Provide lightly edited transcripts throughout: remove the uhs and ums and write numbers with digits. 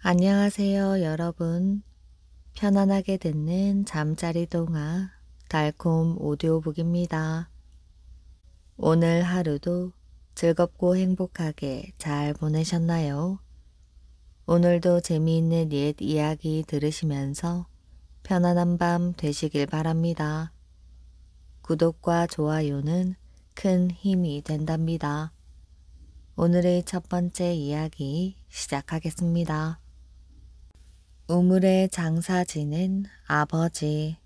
안녕하세요, 여러분. 편안하게 듣는 잠자리 동화 달콤 오디오북입니다. 오늘 하루도 즐겁고 행복하게 잘 보내셨나요? 오늘도 재미있는 옛 이야기 들으시면서 편안한 밤 되시길 바랍니다. 구독과 좋아요는 큰 힘이 된답니다. 오늘의 첫 번째 이야기 시작하겠습니다. 우물에 장사 지낸 아버지.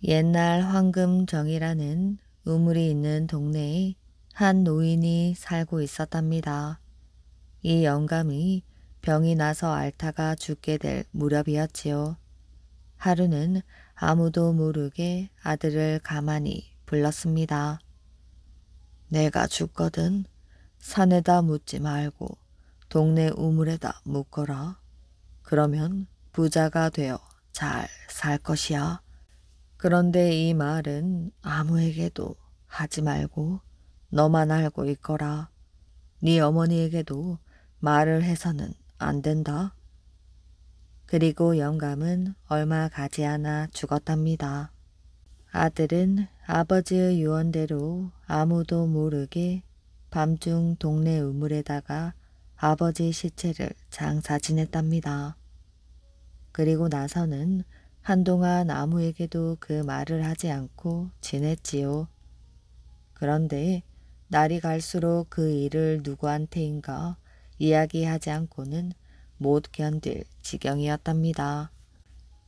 옛날 황금정이라는 우물이 있는 동네에 한 노인이 살고 있었답니다. 이 영감이 병이 나서 앓다가 죽게 될 무렵이었지요. 하루는 아무도 모르게 아들을 가만히 불렀습니다. 내가 죽거든 산에다 묻지 말고 동네 우물에다 묻거라. 그러면 부자가 되어 잘 살 것이야. 그런데 이 말은 아무에게도 하지 말고 너만 알고 있거라. 네 어머니에게도 말을 해서는 안 된다. 그리고 영감은 얼마 가지 않아 죽었답니다. 아들은 아버지의 유언대로 아무도 모르게 밤중 동네 우물에다가 아버지 시체를 장사 지냈답니다. 그리고 나서는 한동안 아무에게도 그 말을 하지 않고 지냈지요. 그런데 날이 갈수록 그 일을 누구한테인가 이야기하지 않고는 못 견딜 지경이었답니다.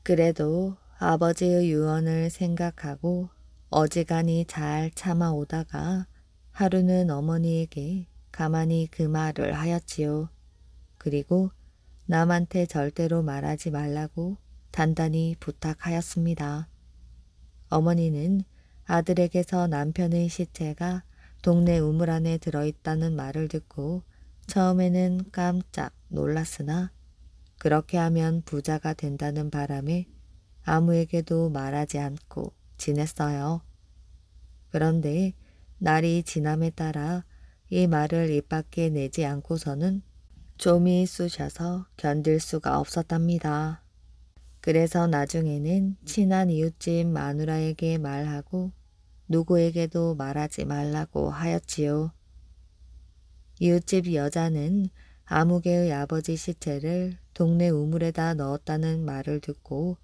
그래도 아버지의 유언을 생각하고 어지간히 잘 참아오다가 하루는 어머니에게 가만히 그 말을 하였지요. 그리고 남한테 절대로 말하지 말라고 단단히 부탁하였습니다. 어머니는 아들에게서 남편의 시체가 동네 우물 안에 들어있다는 말을 듣고 처음에는 깜짝 놀랐으나 그렇게 하면 부자가 된다는 바람에 아무에게도 말하지 않고 지냈어요. 그런데 날이 지남에 따라 이 말을 입 밖에 내지 않고서는 좀이 쑤셔서 견딜 수가 없었답니다. 그래서 나중에는 친한 이웃집 마누라에게 말하고 누구에게도 말하지 말라고 하였지요. 이웃집 여자는 아무개의 아버지 시체를 동네 우물에다 넣었다는 말을 듣고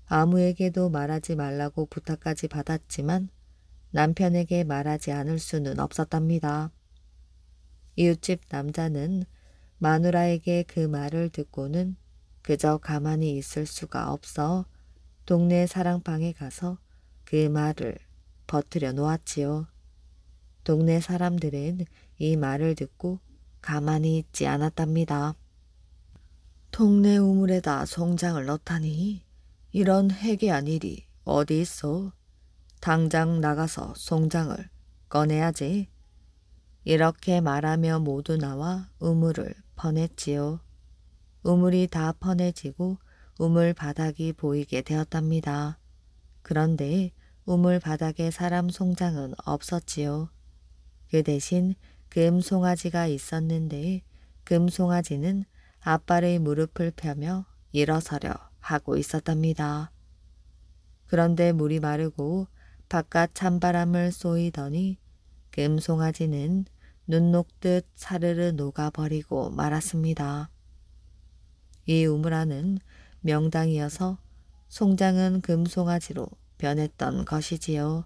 아무에게도 말하지 말라고 부탁까지 받았지만 남편에게 말하지 않을 수는 없었답니다. 이웃집 남자는 마누라에게 그 말을 듣고는 그저 가만히 있을 수가 없어 동네 사랑방에 가서 그 말을 버트려 놓았지요. 동네 사람들은 이 말을 듣고 가만히 있지 않았답니다. 동네 우물에다 송장을 넣다니 이런 해괴한 일이 어디 있어? 당장 나가서 송장을 꺼내야지. 이렇게 말하며 모두 나와 우물을 퍼냈지요. 우물이 다 퍼내지고 우물 바닥이 보이게 되었답니다. 그런데 우물 바닥에 사람 송장은 없었지요. 그 대신 금 송아지가 있었는데 금 송아지는 앞발의 무릎을 펴며 일어서려 하고 있었답니다. 그런데 물이 마르고 바깥 찬바람을 쏘이더니 금 송아지는 눈 녹듯 사르르 녹아버리고 말았습니다. 이 우물 안은 명당이어서 송장은 금 송아지로 변했던 것이지요.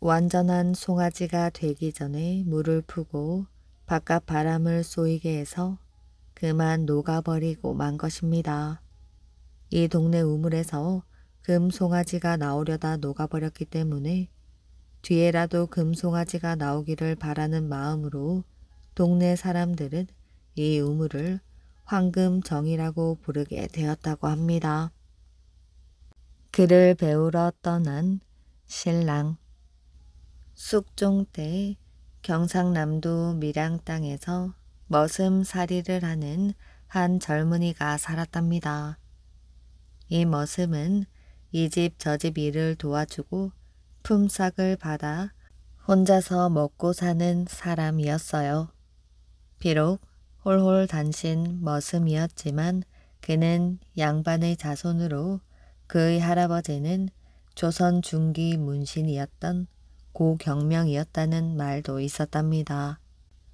완전한 송아지가 되기 전에 물을 푸고 바깥 바람을 쏘이게 해서 그만 녹아버리고 만 것입니다. 이 동네 우물에서 금 송아지가 나오려다 녹아버렸기 때문에 뒤에라도 금 송아지가 나오기를 바라는 마음으로 동네 사람들은 이 우물을 황금정이라고 부르게 되었다고 합니다. 글을 배우러 떠난 신랑. 숙종 때 경상남도 밀양 땅에서 머슴살이를 하는 한 젊은이가 살았답니다. 이 머슴은 이 집 저 집 일을 도와주고 품삯을 받아 혼자서 먹고 사는 사람이었어요. 비록 홀홀 단신 머슴이었지만 그는 양반의 자손으로 그의 할아버지는 조선 중기 문신이었던 고경명이었다는 말도 있었답니다.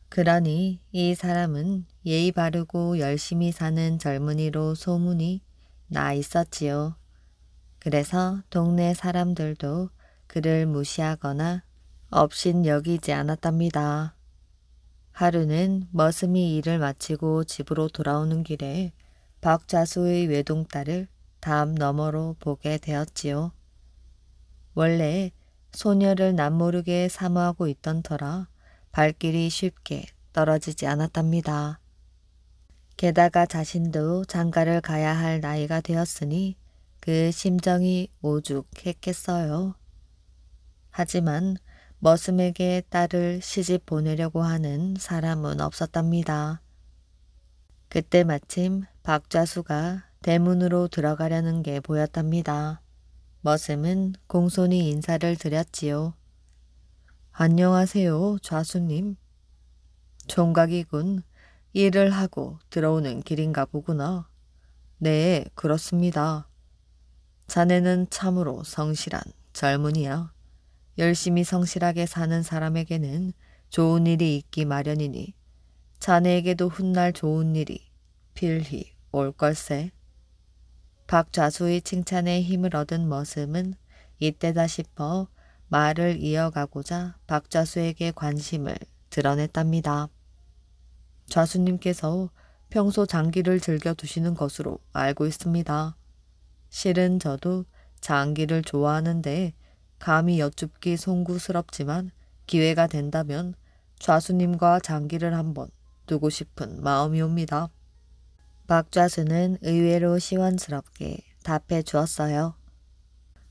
그러니 이 사람은 예의 바르고 열심히 사는 젊은이로 소문이 나 있었지요. 그래서 동네 사람들도 그를 무시하거나 업신여기지 않았답니다. 하루는 머슴이 일을 마치고 집으로 돌아오는 길에 박좌수의 외동딸을 담 너머로 보게 되었지요. 원래 소녀를 남모르게 사모하고 있던 터라 발길이 쉽게 떨어지지 않았답니다. 게다가 자신도 장가를 가야 할 나이가 되었으니 그 심정이 오죽했겠어요. 하지만 머슴에게 딸을 시집 보내려고 하는 사람은 없었답니다. 그때 마침 박좌수가 대문으로 들어가려는 게 보였답니다. 머슴은 공손히 인사를 드렸지요. 안녕하세요, 좌수님. 총각이군. 일을 하고 들어오는 길인가 보구나. 네, 그렇습니다. 자네는 참으로 성실한 젊은이야. 열심히 성실하게 사는 사람에게는 좋은 일이 있기 마련이니 자네에게도 훗날 좋은 일이 필히 올 걸세. 박좌수의 칭찬에 힘을 얻은 머슴은 이때다 싶어 말을 이어가고자 박좌수에게 관심을 드러냈답니다. 좌수님께서 평소 장기를 즐겨 두시는 것으로 알고 있습니다. 실은 저도 장기를 좋아하는데 감히 여쭙기 송구스럽지만 기회가 된다면 좌수님과 장기를 한번 두고 싶은 마음이 옵니다. 박좌수는 의외로 시원스럽게 답해 주었어요.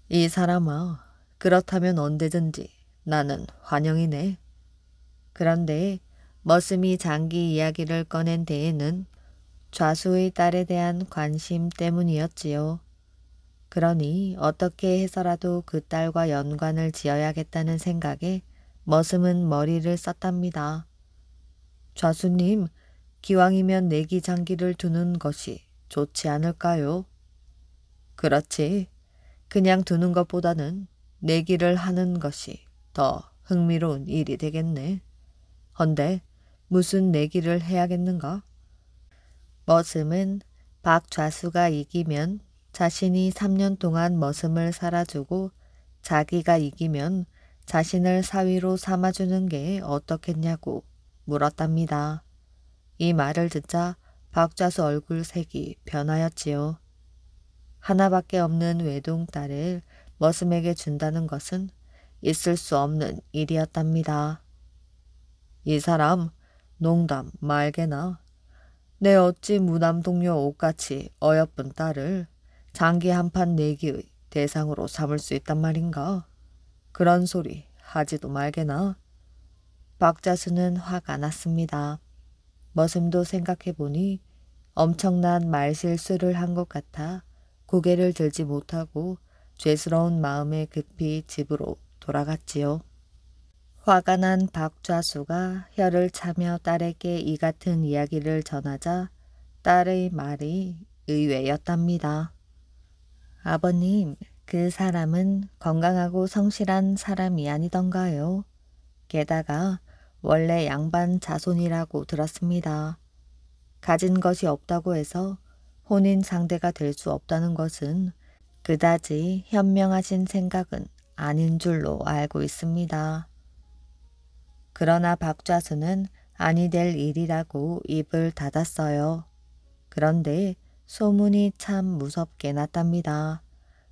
이 사람아, 그렇다면 언제든지 나는 환영이네. 그런데 머슴이 장기 이야기를 꺼낸 데에는 좌수의 딸에 대한 관심 때문이었지요. 그러니 어떻게 해서라도 그 딸과 연관을 지어야겠다는 생각에 머슴은 머리를 썼답니다. 좌수님, 기왕이면 내기 장기를 두는 것이 좋지 않을까요? 그렇지. 그냥 두는 것보다는 내기를 하는 것이 더 흥미로운 일이 되겠네. 헌데 무슨 내기를 해야겠는가? 머슴은 박좌수가 이기면 자신이 3년 동안 머슴을 살아주고 자기가 이기면 자신을 사위로 삼아주는 게 어떻겠냐고 물었답니다. 이 말을 듣자 박좌수 얼굴색이 변하였지요. 하나밖에 없는 외동딸을 머슴에게 준다는 것은 있을 수 없는 일이었답니다. 이 사람 농담 말게나. 내 어찌 무남 동료 옷같이 어여쁜 딸을 장기 한판 내기의 대상으로 삼을 수 있단 말인가? 그런 소리 하지도 말게나. 박좌수는 화가 났습니다. 머슴도 생각해보니 엄청난 말실수를 한 것 같아 고개를 들지 못하고 죄스러운 마음에 급히 집으로 돌아갔지요. 화가 난 박좌수가 혀를 차며 딸에게 이 같은 이야기를 전하자 딸의 말이 의외였답니다. 아버님, 그 사람은 건강하고 성실한 사람이 아니던가요? 게다가 원래 양반 자손이라고 들었습니다. 가진 것이 없다고 해서 혼인 상대가 될 수 없다는 것은 그다지 현명하신 생각은 아닌 줄로 알고 있습니다. 그러나 박좌수는 아니 될 일이라고 입을 닫았어요. 그런데 소문이 참 무섭게 났답니다.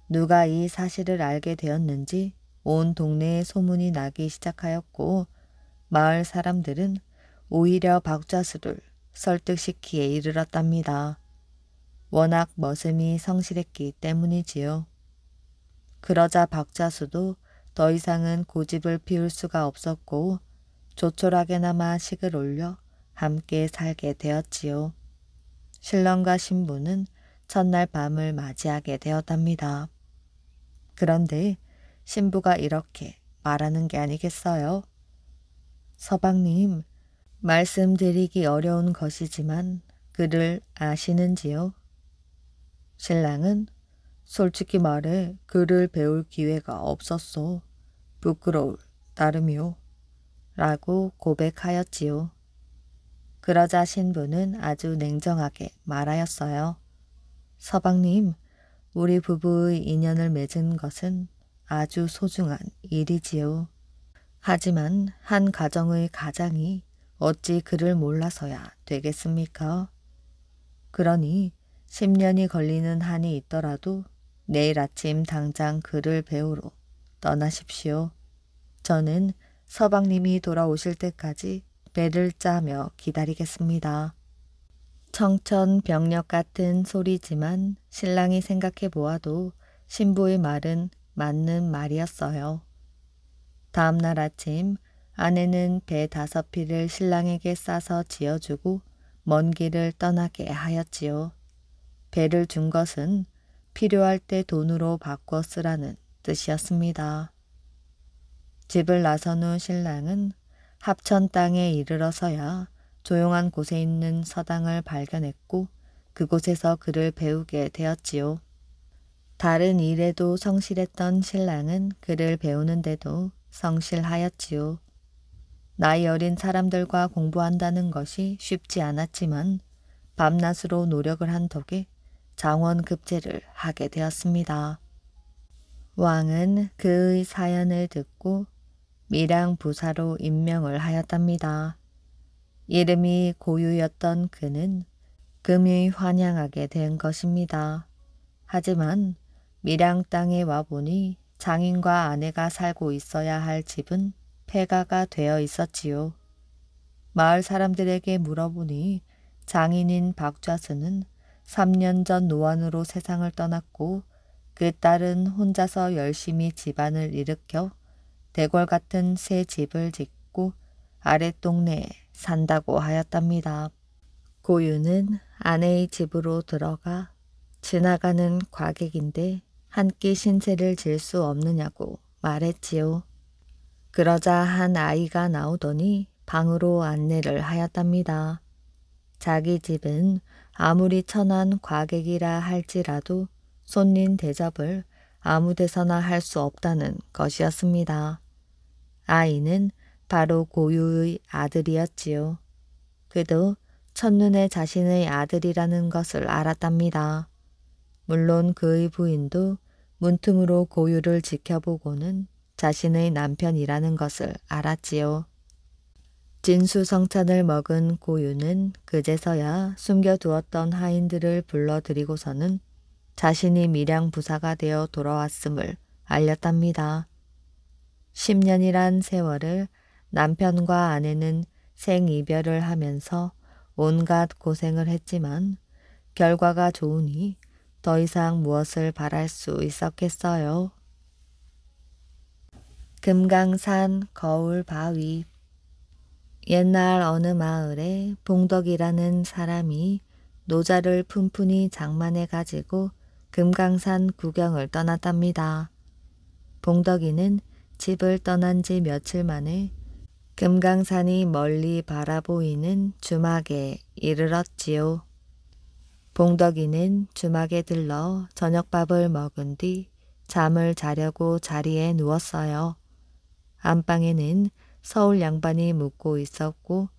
누가 이 사실을 알게 되었는지 온 동네에 소문이 나기 시작하였고 마을 사람들은 오히려 박좌수를 설득시키에 이르렀답니다. 워낙 머슴이 성실했기 때문이지요. 그러자 박좌수도 더 이상은 고집을 피울 수가 없었고 조촐하게나마 식을 올려 함께 살게 되었지요. 신랑과 신부는 첫날 밤을 맞이하게 되었답니다. 그런데 신부가 이렇게 말하는 게 아니겠어요? 서방님, 말씀드리기 어려운 것이지만 그를 아시는지요? 신랑은 솔직히 말해 그를 배울 기회가 없었어. 부끄러울 따름이요. 라고 고백하였지요. 그러자 신부는 아주 냉정하게 말하였어요. 서방님, 우리 부부의 인연을 맺은 것은 아주 소중한 일이지요. 하지만 한 가정의 가장이 어찌 그를 몰라서야 되겠습니까? 그러니 10년이 걸리는 한이 있더라도 내일 아침 당장 그를 배우러 떠나십시오. 저는 서방님이 돌아오실 때까지 배를 짜며 기다리겠습니다. 청천벽력 같은 소리지만 신랑이 생각해 보아도 신부의 말은 맞는 말이었어요. 다음 날 아침 아내는 배 5피를 신랑에게 싸서 지어주고 먼 길을 떠나게 하였지요. 배를 준 것은 필요할 때 돈으로 바꿔 쓰라는 뜻이었습니다. 집을 나선 후 신랑은 합천 땅에 이르러서야 조용한 곳에 있는 서당을 발견했고 그곳에서 그를 배우게 되었지요. 다른 일에도 성실했던 신랑은 그를 배우는데도 성실하였지요. 나이 어린 사람들과 공부한다는 것이 쉽지 않았지만 밤낮으로 노력을 한 덕에 장원급제를 하게 되었습니다. 왕은 그의 사연을 듣고 밀양부사로 임명을 하였답니다. 이름이 고유였던 그는 금이 환영하게 된 것입니다. 하지만 밀양 땅에 와보니 장인과 아내가 살고 있어야 할 집은 폐가가 되어 있었지요. 마을 사람들에게 물어보니 장인인 박좌스는 3년 전 노안으로 세상을 떠났고 그 딸은 혼자서 열심히 집안을 일으켜 대궐 같은 새 집을 짓고 아랫동네에 산다고 하였답니다. 고유는 아내의 집으로 들어가 지나가는 과객인데 한 끼 신세를 질 수 없느냐고 말했지요. 그러자 한 아이가 나오더니 방으로 안내를 하였답니다. 자기 집은 아무리 천한 과객이라 할지라도 손님 대접을 아무 데서나 할 수 없다는 것이었습니다. 아이는 바로 고유의 아들이었지요. 그도 첫눈에 자신의 아들이라는 것을 알았답니다. 물론 그의 부인도 문틈으로 고유를 지켜보고는 자신의 남편이라는 것을 알았지요. 진수성찬을 먹은 고유는 그제서야 숨겨두었던 하인들을 불러들이고서는 자신이 밀양부사가 되어 돌아왔음을 알렸답니다. 10년이란 세월을 남편과 아내는 생이별을 하면서 온갖 고생을 했지만 결과가 좋으니 더 이상 무엇을 바랄 수 있었겠어요. 금강산 거울 바위. 옛날 어느 마을에 봉덕이라는 사람이 노자를 푼푼히 장만해 가지고 금강산 구경을 떠났답니다. 봉덕이는 집을 떠난 지 며칠 만에 금강산이 멀리 바라보이는 주막에 이르렀지요. 봉덕이는 주막에 들러 저녁밥을 먹은 뒤 잠을 자려고 자리에 누웠어요. 안방에는 서울 양반이 묵고 있었고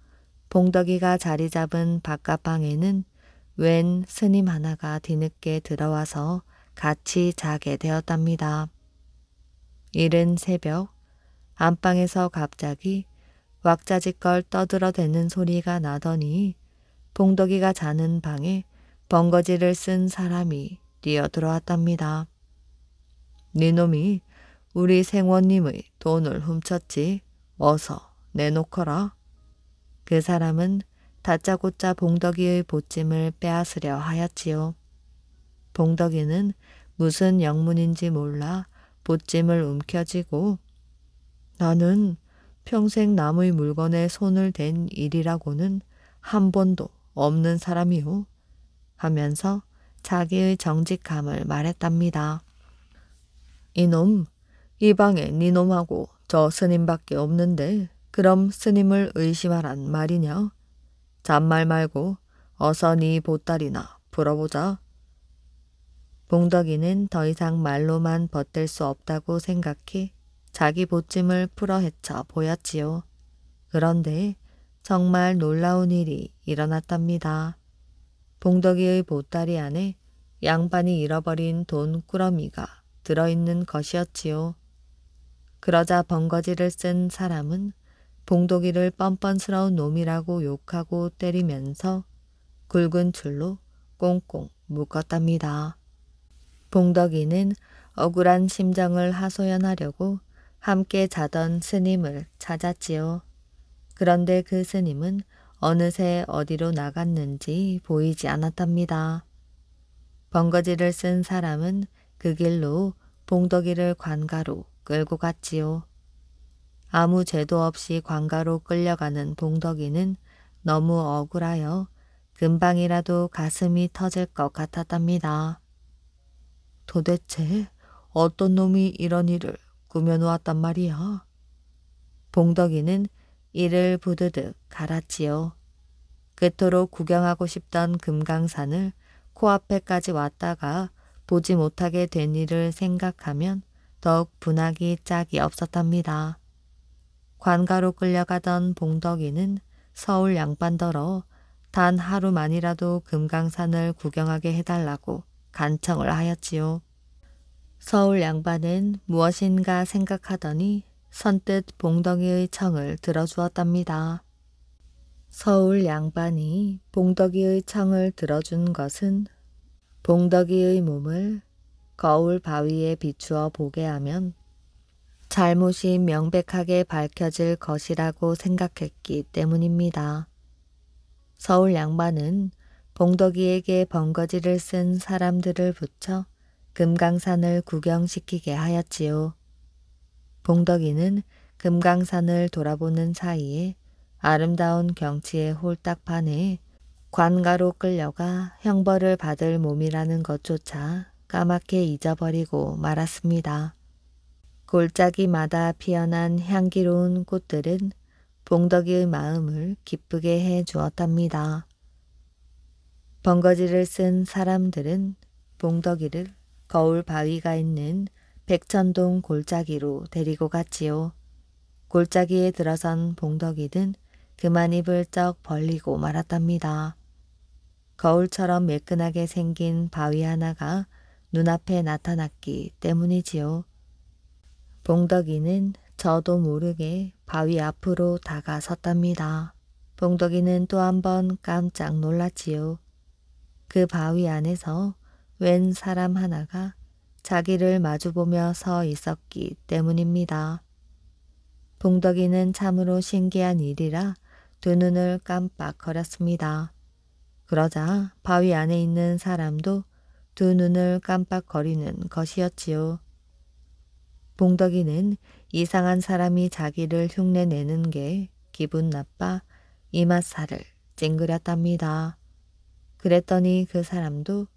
봉덕이가 자리 잡은 바깥방에는 웬 스님 하나가 뒤늦게 들어와서 같이 자게 되었답니다. 이른 새벽 안방에서 갑자기 왁자지껄 떠들어대는 소리가 나더니 봉덕이가 자는 방에 번거지를 쓴 사람이 뛰어들어왔답니다. 니놈이 우리 생원님의 돈을 훔쳤지. 어서 내놓거라. 그 사람은 다짜고짜 봉덕이의 보찜을 빼앗으려 하였지요. 봉덕이는 무슨 영문인지 몰라 보찜을 움켜쥐고 나는 평생 남의 물건에 손을 댄 일이라고는 한 번도 없는 사람이요. 하면서 자기의 정직함을 말했답니다. 이놈, 이 방에 니놈하고 저 스님밖에 없는데 그럼 스님을 의심하란 말이냐? 잔말 말고 어서 네 보따리나 풀어보자. 봉덕이는 더 이상 말로만 버틸 수 없다고 생각해 자기 보찜을 풀어 헤쳐 보였지요. 그런데 정말 놀라운 일이 일어났답니다. 봉덕이의 보따리 안에 양반이 잃어버린 돈 꾸러미가 들어있는 것이었지요. 그러자 번거지를 쓴 사람은 봉덕이를 뻔뻔스러운 놈이라고 욕하고 때리면서 굵은 줄로 꽁꽁 묶었답니다. 봉덕이는 억울한 심정을 하소연하려고 함께 자던 스님을 찾았지요. 그런데 그 스님은 어느새 어디로 나갔는지 보이지 않았답니다. 번거지를 쓴 사람은 그 길로 봉덕이를 관가로 끌고 갔지요. 아무 죄도 없이 관가로 끌려가는 봉덕이는 너무 억울하여 금방이라도 가슴이 터질 것 같았답니다. 도대체 어떤 놈이 이런 일을 꾸며놓았단 말이야? 봉덕이는 이를 부드득 갈았지요. 그토록 구경하고 싶던 금강산을 코앞에까지 왔다가 보지 못하게 된 일을 생각하면 더욱 분하기 짝이 없었답니다. 관가로 끌려가던 봉덕이는 서울 양반더러 단 하루만이라도 금강산을 구경하게 해달라고 간청을 하였지요. 서울 양반은 무엇인가 생각하더니 선뜻 봉덕이의 청을 들어주었답니다. 서울 양반이 봉덕이의 청을 들어준 것은 봉덕이의 몸을 거울 바위에 비추어 보게 하면 잘못이 명백하게 밝혀질 것이라고 생각했기 때문입니다. 서울 양반은 봉덕이에게 번거지를 쓴 사람들을 붙여 금강산을 구경시키게 하였지요. 봉덕이는 금강산을 돌아보는 사이에 아름다운 경치에 홀딱 반해 관가로 끌려가 형벌을 받을 몸이라는 것조차 까맣게 잊어버리고 말았습니다. 골짜기마다 피어난 향기로운 꽃들은 봉덕이의 마음을 기쁘게 해 주었답니다. 번거지를 쓴 사람들은 봉덕이를 거울 바위가 있는 백천동 골짜기로 데리고 갔지요. 골짜기에 들어선 봉덕이는 그만 입을 쩍 벌리고 말았답니다. 거울처럼 매끈하게 생긴 바위 하나가 눈앞에 나타났기 때문이지요. 봉덕이는 저도 모르게 바위 앞으로 다가섰답니다. 봉덕이는 또 한 번 깜짝 놀랐지요. 그 바위 안에서 웬 사람 하나가 자기를 마주보며 서 있었기 때문입니다. 봉덕이는 참으로 신기한 일이라 두 눈을 깜빡거렸습니다. 그러자 바위 안에 있는 사람도 두 눈을 깜빡거리는 것이었지요. 봉덕이는 이상한 사람이 자기를 흉내내는 게 기분 나빠 이맛살을 찡그렸답니다. 그랬더니 그 사람도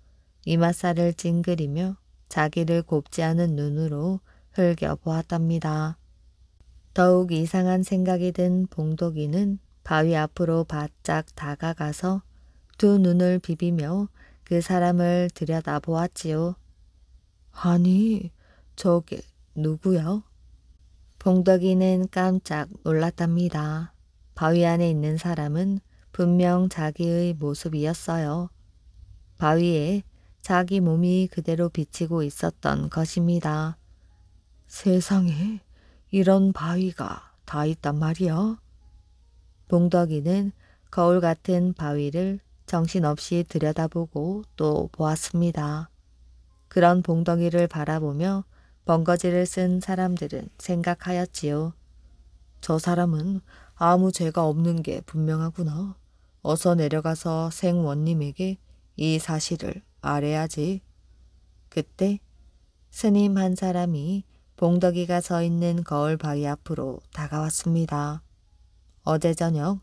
이맛살을 찡그리며 자기를 곱지 않은 눈으로 흘겨보았답니다. 더욱 이상한 생각이 든 봉덕이는 바위 앞으로 바짝 다가가서 두 눈을 비비며 그 사람을 들여다보았지요. 아니, 저게 누구야? 봉덕이는 깜짝 놀랐답니다. 바위 안에 있는 사람은 분명 자기의 모습이었어요. 바위에 자기 몸이 그대로 비치고 있었던 것입니다. 세상에 이런 바위가 다 있단 말이야? 봉덕이는 거울 같은 바위를 정신없이 들여다보고 또 보았습니다. 그런 봉덕이를 바라보며 번거지를 쓴 사람들은 생각하였지요. 저 사람은 아무 죄가 없는 게 분명하구나. 어서 내려가서 생원님에게 이 사실을 말해야지. 그때 스님 한 사람이 봉덕이가 서 있는 거울 바위 앞으로 다가왔습니다. 어제 저녁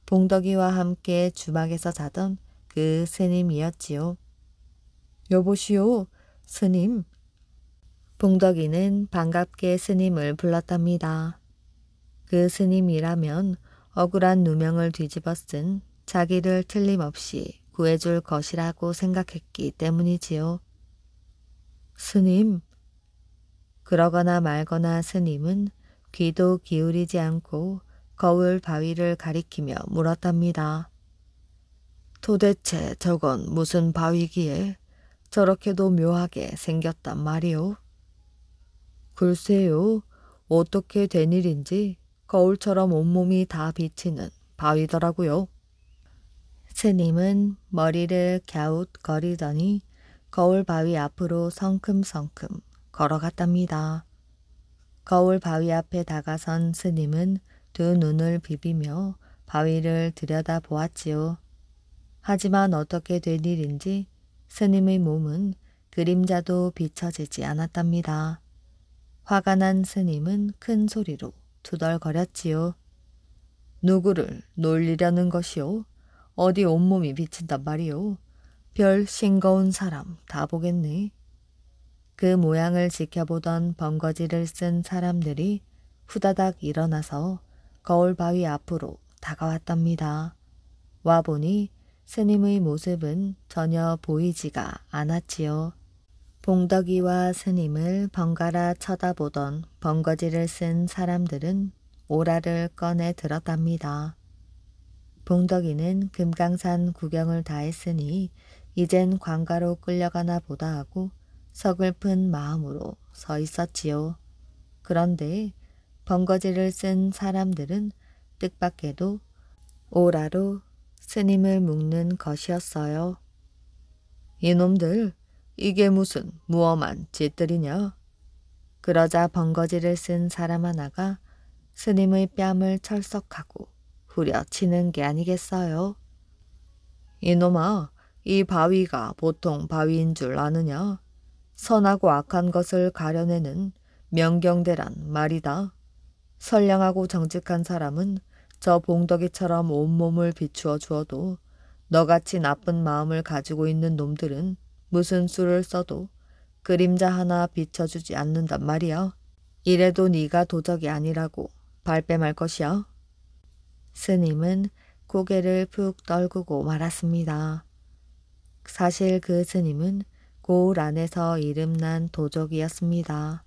봉덕이와 함께 주막에서 자던 그 스님이었지요. 여보시오, 스님. 봉덕이는 반갑게 스님을 불렀답니다. 그 스님이라면 억울한 누명을 뒤집어 쓴 자기를 틀림없이 구해줄 것이라고 생각했기 때문이지요. 스님. 그러거나 말거나 스님은 귀도 기울이지 않고 거울 바위를 가리키며 물었답니다. 도대체 저건 무슨 바위기에 저렇게도 묘하게 생겼단 말이오? 글쎄요, 어떻게 된 일인지 거울처럼 온몸이 다 비치는 바위더라고요. 스님은 머리를 갸웃거리더니 거울 바위 앞으로 성큼성큼 걸어갔답니다. 거울 바위 앞에 다가선 스님은 두 눈을 비비며 바위를 들여다보았지요. 하지만 어떻게 된 일인지 스님의 몸은 그림자도 비춰지지 않았답니다. 화가 난 스님은 큰 소리로 투덜거렸지요. 누구를 놀리려는 것이오? 어디 온몸이 비친단 말이오? 별 싱거운 사람 다 보겠네. 그 모양을 지켜보던 번거지를 쓴 사람들이 후다닥 일어나서 거울 바위 앞으로 다가왔답니다. 와보니 스님의 모습은 전혀 보이지가 않았지요. 봉덕이와 스님을 번갈아 쳐다보던 번거지를 쓴 사람들은 오라를 꺼내 들었답니다. 봉덕이는 금강산 구경을 다 했으니 이젠 관가로 끌려가나 보다 하고 서글픈 마음으로 서 있었지요. 그런데 번거지를 쓴 사람들은 뜻밖에도 오라로 스님을 묶는 것이었어요. 이놈들, 이게 무슨 무엄한 짓들이냐? 그러자 번거지를 쓴 사람 하나가 스님의 뺨을 철썩하고 후려치는 게 아니겠어요? 이놈아, 이 바위가 보통 바위인 줄 아느냐? 선하고 악한 것을 가려내는 명경대란 말이다. 선량하고 정직한 사람은 저 봉덕이처럼 온몸을 비추어 주어도 너같이 나쁜 마음을 가지고 있는 놈들은 무슨 수를 써도 그림자 하나 비춰주지 않는단 말이야. 이래도 네가 도적이 아니라고 발뺌할 것이야. 스님은 고개를 푹 떨구고 말았습니다. 사실 그 스님은 고을 안에서 이름난 도적이었습니다.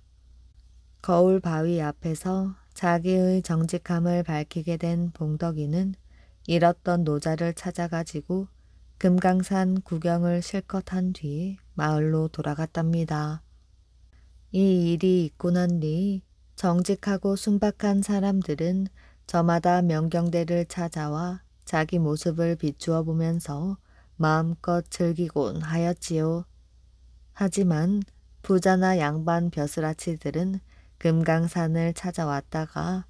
거울 바위 앞에서 자기의 정직함을 밝히게 된 봉덕이는 잃었던 노자를 찾아가지고 금강산 구경을 실컷 한 뒤 마을로 돌아갔답니다. 이 일이 있고 난 뒤 정직하고 순박한 사람들은 저마다 명경대를 찾아와 자기 모습을 비추어 보면서 마음껏 즐기곤 하였지요. 하지만 부자나 양반 벼슬아치들은 금강산을 찾아왔다가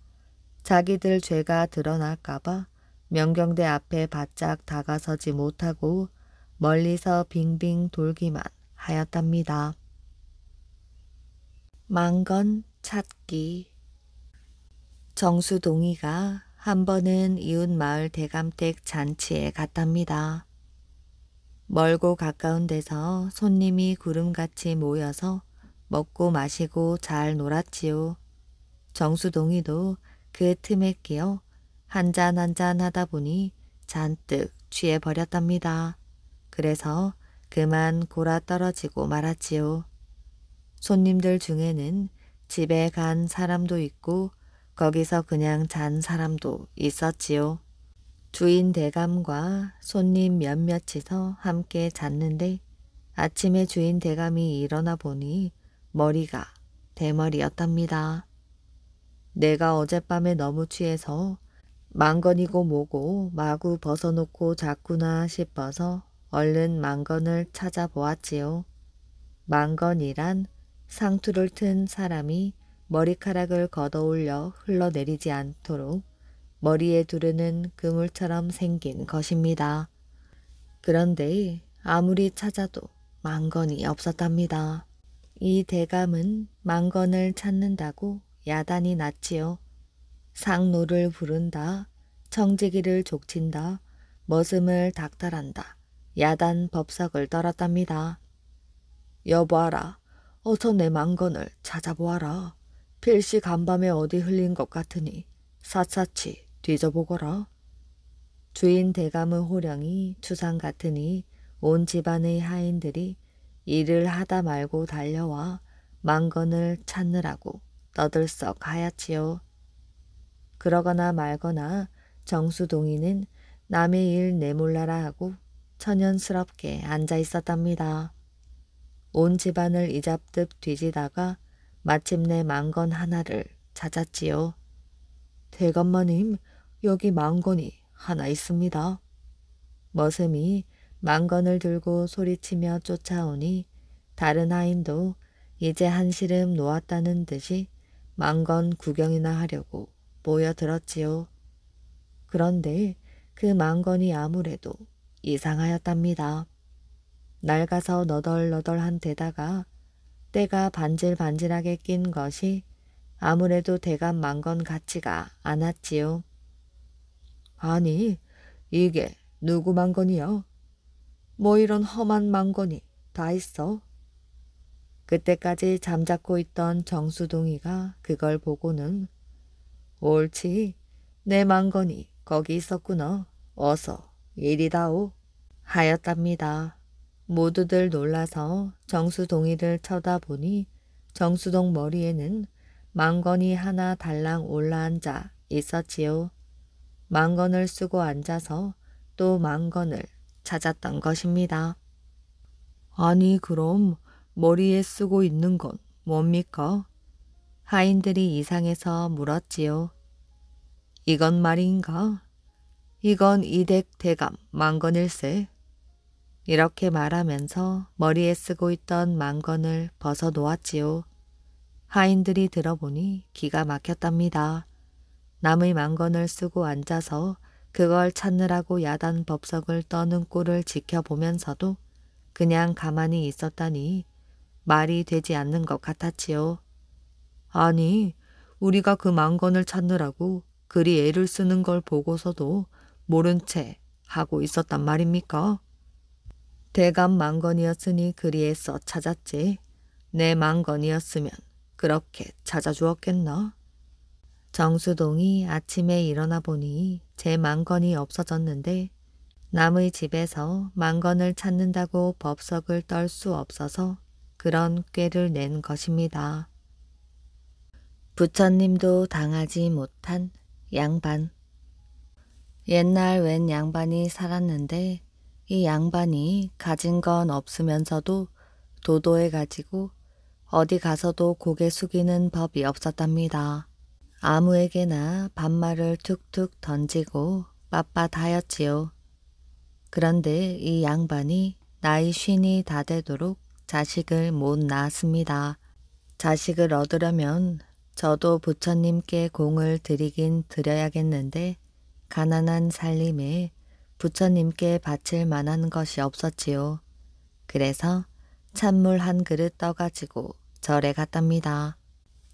자기들 죄가 드러날까봐 명경대 앞에 바짝 다가서지 못하고 멀리서 빙빙 돌기만 하였답니다. 망건 찾기. 정수동이가 한 번은 이웃 마을 대감댁 잔치에 갔답니다. 멀고 가까운 데서 손님이 구름같이 모여서 먹고 마시고 잘 놀았지요. 정수동이도 그 틈에 끼어 한잔 한잔 하다 보니 잔뜩 취해버렸답니다. 그래서 그만 골아 떨어지고 말았지요. 손님들 중에는 집에 간 사람도 있고 거기서 그냥 잔 사람도 있었지요. 주인 대감과 손님 몇몇이서 함께 잤는데 아침에 주인 대감이 일어나 보니 머리가 대머리였답니다. 내가 어젯밤에 너무 취해서 망건이고 뭐고 마구 벗어놓고 잤구나 싶어서 얼른 망건을 찾아보았지요. 망건이란 상투를 튼 사람이 머리카락을 걷어올려 흘러내리지 않도록 머리에 두르는 그물처럼 생긴 것입니다. 그런데 아무리 찾아도 망건이 없었답니다. 이 대감은 망건을 찾는다고 야단이 났지요. 상노를 부른다, 청지기를 족친다, 머슴을 닥달한다, 야단 법석을 떨었답니다. 여보아라, 어서 내 망건을 찾아보아라. 필시 간밤에 어디 흘린 것 같으니 샅샅이 뒤져보거라. 주인 대감의 호령이 추상 같으니 온 집안의 하인들이 일을 하다 말고 달려와 망건을 찾느라고 떠들썩 하였지요. 그러거나 말거나 정수동이는 남의 일 내몰라라 하고 천연스럽게 앉아 있었답니다. 온 집안을 이잡듯 뒤지다가 마침내 망건 하나를 찾았지요. 대감마님, 여기 망건이 하나 있습니다. 머슴이 망건을 들고 소리치며 쫓아오니 다른 하인도 이제 한시름 놓았다는 듯이 망건 구경이나 하려고 모여들었지요. 그런데 그 망건이 아무래도 이상하였답니다. 낡아서 너덜너덜한 데다가 때가 반질반질하게 낀 것이 아무래도 대감 망건 같지가 않았지요. 아니, 이게 누구 망건이야? 뭐 이런 험한 망건이 다 있어? 그때까지 잠자코 있던 정수동이가 그걸 보고는 옳지, 내 망건이 거기 있었구나. 어서 이리다오 하였답니다. 모두들 놀라서 정수동이를 쳐다보니 정수동 머리에는 망건이 하나 달랑 올라앉아 있었지요. 망건을 쓰고 앉아서 또 망건을 찾았던 것입니다. 아니 그럼 머리에 쓰고 있는 건 뭡니까? 하인들이 이상해서 물었지요. 이건 말인가? 이건 이댁 대감 망건일세. 이렇게 말하면서 머리에 쓰고 있던 망건을 벗어 놓았지요. 하인들이 들어보니 기가 막혔답니다. 남의 망건을 쓰고 앉아서 그걸 찾느라고 야단 법석을 떠는 꼴을 지켜보면서도 그냥 가만히 있었다니 말이 되지 않는 것 같았지요. 아니, 우리가 그 망건을 찾느라고 그리 애를 쓰는 걸 보고서도 모른 채 하고 있었단 말입니까? 대감 망건이었으니 그리 애써 찾았지. 내 망건이었으면 그렇게 찾아주었겠나? 정수동이 아침에 일어나 보니 제 망건이 없어졌는데 남의 집에서 망건을 찾는다고 법석을 떨 수 없어서 그런 꾀를 낸 것입니다. 부처님도 당하지 못한 양반. 옛날 웬 양반이 살았는데 이 양반이 가진 건 없으면서도 도도해가지고 어디 가서도 고개 숙이는 법이 없었답니다. 아무에게나 반말을 툭툭 던지고 빳빳하였지요. 그런데 이 양반이 나이 50이 다 되도록 자식을 못 낳았습니다. 자식을 얻으려면 저도 부처님께 공을 드리긴 드려야겠는데 가난한 살림에 부처님께 바칠 만한 것이 없었지요. 그래서 찬물 한 그릇 떠가지고 절에 갔답니다.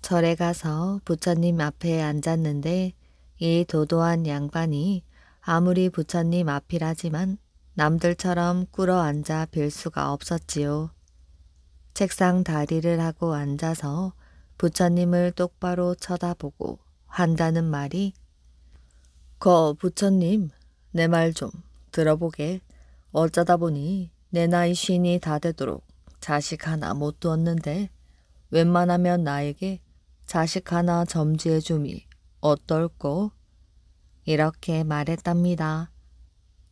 절에 가서 부처님 앞에 앉았는데 이 도도한 양반이 아무리 부처님 앞이라지만 남들처럼 꿇어 앉아 뵐 수가 없었지요. 책상 다리를 하고 앉아서 부처님을 똑바로 쳐다보고 한다는 말이 거 부처님, 내 말 좀 들어보게. 어쩌다 보니 내 나이 50이 다 되도록 자식 하나 못 두었는데 웬만하면 나에게 자식 하나 점지해 줌이 어떨꼬? 이렇게 말했답니다.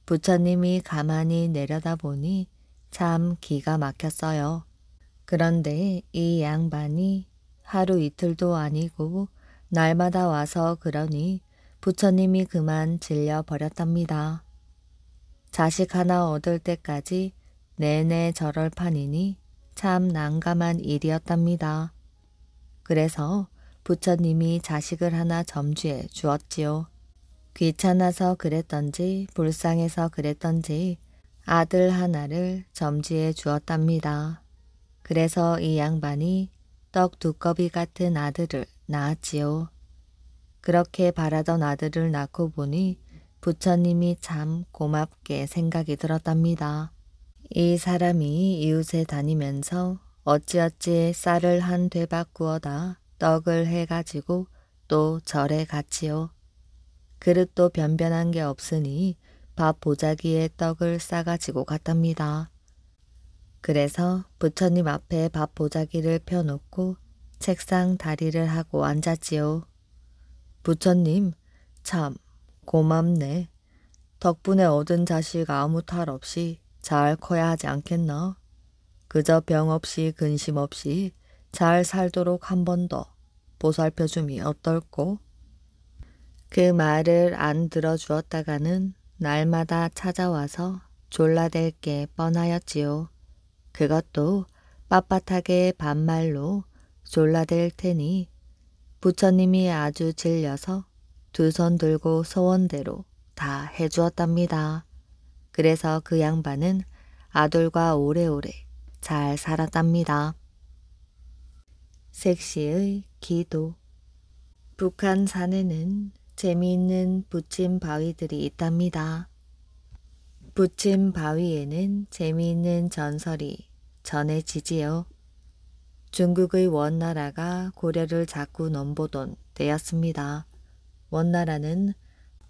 부처님이 가만히 내려다보니 참 기가 막혔어요. 그런데 이 양반이 하루 이틀도 아니고 날마다 와서 그러니 부처님이 그만 질려버렸답니다. 자식 하나 얻을 때까지 내내 저럴 판이니 참 난감한 일이었답니다. 그래서 부처님이 자식을 하나 점쥐해 주었지요. 귀찮아서 그랬던지 불쌍해서 그랬던지 아들 하나를 점지해 주었답니다. 그래서 이 양반이 떡 두꺼비 같은 아들을 낳았지요. 그렇게 바라던 아들을 낳고 보니 부처님이 참 고맙게 생각이 들었답니다. 이 사람이 이웃에 다니면서 어찌어찌 쌀을 한 되박 구워다 떡을 해가지고 또 절에 갔지요. 그릇도 변변한 게 없으니 밥 보자기에 떡을 싸가지고 갔답니다. 그래서 부처님 앞에 밥 보자기를 펴놓고 책상 다리를 하고 앉았지요. 부처님, 참 고맙네. 덕분에 얻은 자식 아무 탈 없이 잘 커야 하지 않겠나? 그저 병 없이 근심 없이 잘 살도록 한 번 더 보살펴줌이 어떨꼬? 그 말을 안 들어주었다가는 날마다 찾아와서 졸라댈 게 뻔하였지요. 그것도 빳빳하게 반말로 졸라댈 테니 부처님이 아주 질려서 두 손 들고 소원대로 다 해주었답니다. 그래서 그 양반은 아들과 오래오래 잘 살았답니다. 색시의 기도. 북한 산에는 재미있는 부침 바위들이 있답니다. 부침 바위에는 재미있는 전설이 전해지지요. 중국의 원나라가 고려를 자꾸 넘보던 때였습니다. 원나라는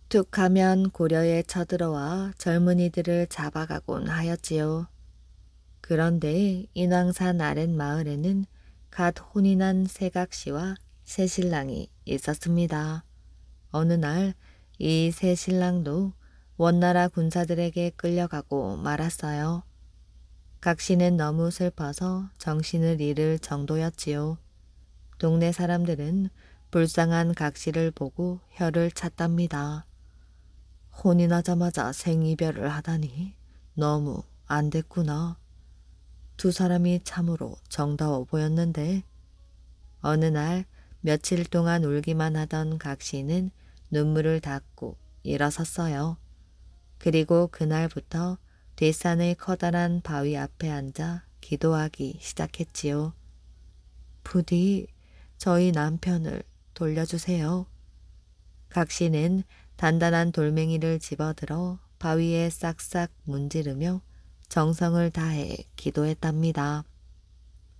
툭하면 고려에 쳐들어와 젊은이들을 잡아가곤 하였지요. 그런데 인왕산 아랫마을에는 갓 혼이 난 새각시와 새신랑이 있었습니다. 어느 날 이 새신랑도 원나라 군사들에게 끌려가고 말았어요. 각시는 너무 슬퍼서 정신을 잃을 정도였지요. 동네 사람들은 불쌍한 각시를 보고 혀를 찼답니다. 혼이 나자마자 생이별을 하다니 너무 안 됐구나. 두 사람이 참으로 정다워 보였는데 어느 날 며칠 동안 울기만 하던 각시는 눈물을 닦고 일어섰어요. 그리고 그날부터 뒷산의 커다란 바위 앞에 앉아 기도하기 시작했지요. 부디 저희 남편을 돌려주세요. 각시는 단단한 돌멩이를 집어들어 바위에 싹싹 문지르며 정성을 다해 기도했답니다.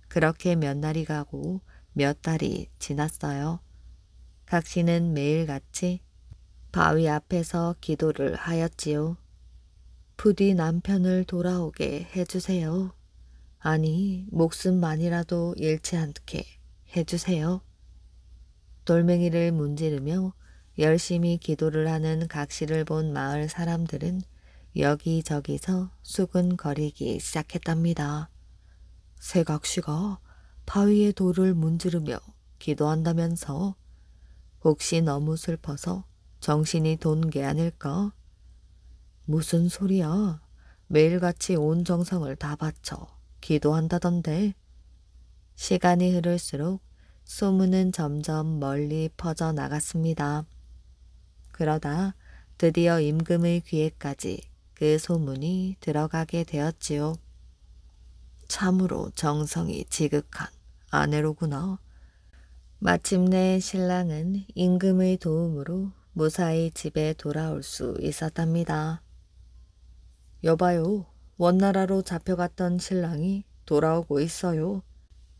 그렇게 몇 날이 가고 몇 달이 지났어요. 각시는 매일같이 바위 앞에서 기도를 하였지요. 부디 남편을 돌아오게 해주세요. 아니, 목숨만이라도 잃지 않게 해주세요. 돌멩이를 문지르며 열심히 기도를 하는 각시를 본 마을 사람들은 여기저기서 수근거리기 시작했답니다. 새 각시가 바위에 돌을 문지르며 기도한다면서 혹시 너무 슬퍼서 정신이 돈 게 아닐까? 무슨 소리야? 매일같이 온 정성을 다 바쳐 기도한다던데. 시간이 흐를수록 소문은 점점 멀리 퍼져나갔습니다. 그러다 드디어 임금의 귀에까지 그 소문이 들어가게 되었지요. 참으로 정성이 지극한 아내로구나. 마침내 신랑은 임금의 도움으로 무사히 집에 돌아올 수 있었답니다. 여봐요, 원나라로 잡혀갔던 신랑이 돌아오고 있어요.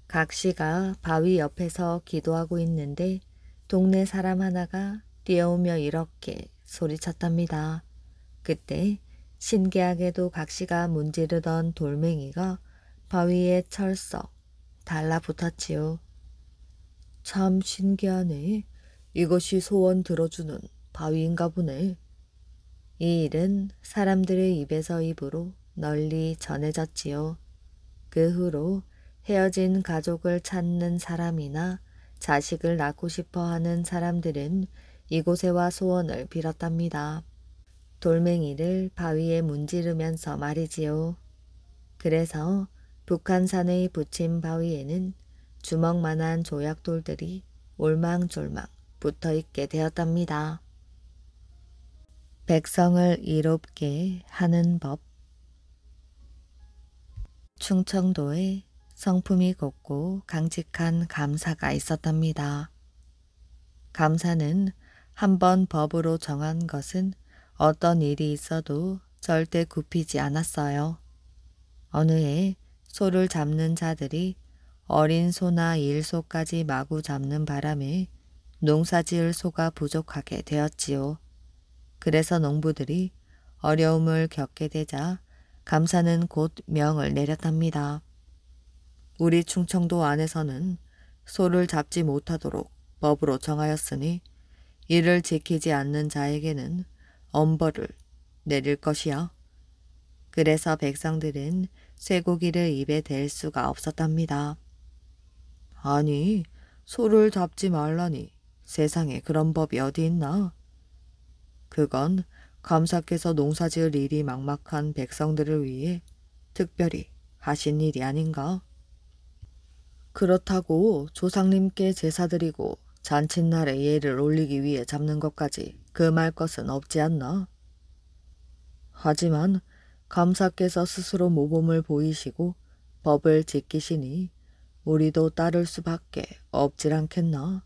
각시가 바위 옆에서 기도하고 있는데 동네 사람 하나가 뛰어오며 이렇게 소리쳤답니다. 그때 신기하게도 각시가 문지르던 돌멩이가 바위에 철썩 달라붙었지요. 참 신기하네. 이것이 소원 들어주는 바위인가 보네. 이 일은 사람들의 입에서 입으로 널리 전해졌지요. 그 후로 헤어진 가족을 찾는 사람이나 자식을 낳고 싶어 하는 사람들은 이곳에 와 소원을 빌었답니다. 돌멩이를 바위에 문지르면서 말이지요. 그래서 북한산의 부침 바위에는 주먹만한 조약돌들이 올망졸망 붙어있게 되었답니다. 백성을 이롭게 하는 법. 충청도에 성품이 곱고 강직한 감사가 있었답니다. 감사는 한번 법으로 정한 것은 어떤 일이 있어도 절대 굽히지 않았어요. 어느 해 소를 잡는 자들이 어린 소나 일소까지 마구 잡는 바람에 농사지을 소가 부족하게 되었지요. 그래서 농부들이 어려움을 겪게 되자 감사는 곧 명을 내렸답니다. 우리 충청도 안에서는 소를 잡지 못하도록 법으로 정하였으니 이를 지키지 않는 자에게는 엄벌을 내릴 것이야. 그래서 백성들은 쇠고기를 입에 댈 수가 없었답니다. 아니, 소를 잡지 말라니 세상에 그런 법이 어디 있나? 그건 감사께서 농사지을 일이 막막한 백성들을 위해 특별히 하신 일이 아닌가? 그렇다고 조상님께 제사드리고 잔칫날에 예를 올리기 위해 잡는 것까지 금할 것은 없지 않나? 하지만 감사께서 스스로 모범을 보이시고 법을 지키시니 우리도 따를 수밖에 없질 않겠나?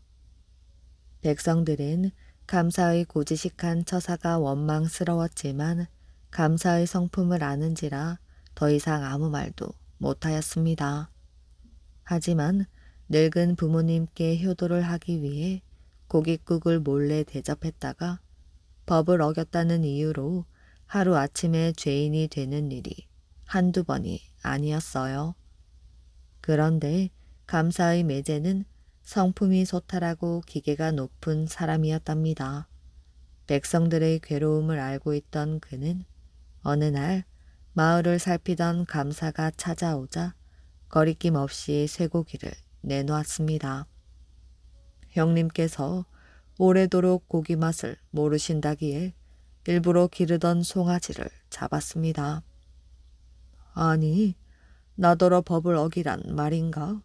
백성들은 감사의 고지식한 처사가 원망스러웠지만 감사의 성품을 아는지라 더 이상 아무 말도 못하였습니다. 하지만 늙은 부모님께 효도를 하기 위해 고깃국을 몰래 대접했다가 법을 어겼다는 이유로 하루아침에 죄인이 되는 일이 한두 번이 아니었어요. 그런데 감사의 매제는 성품이 소탈하고 기계가 높은 사람이었답니다. 백성들의 괴로움을 알고 있던 그는 어느 날 마을을 살피던 감사가 찾아오자 거리낌 없이 쇠고기를 내놓았습니다. 형님께서 오래도록 고기 맛을 모르신다기에 일부러 기르던 송아지를 잡았습니다. 아니, 나더러 법을 어기란 말인가?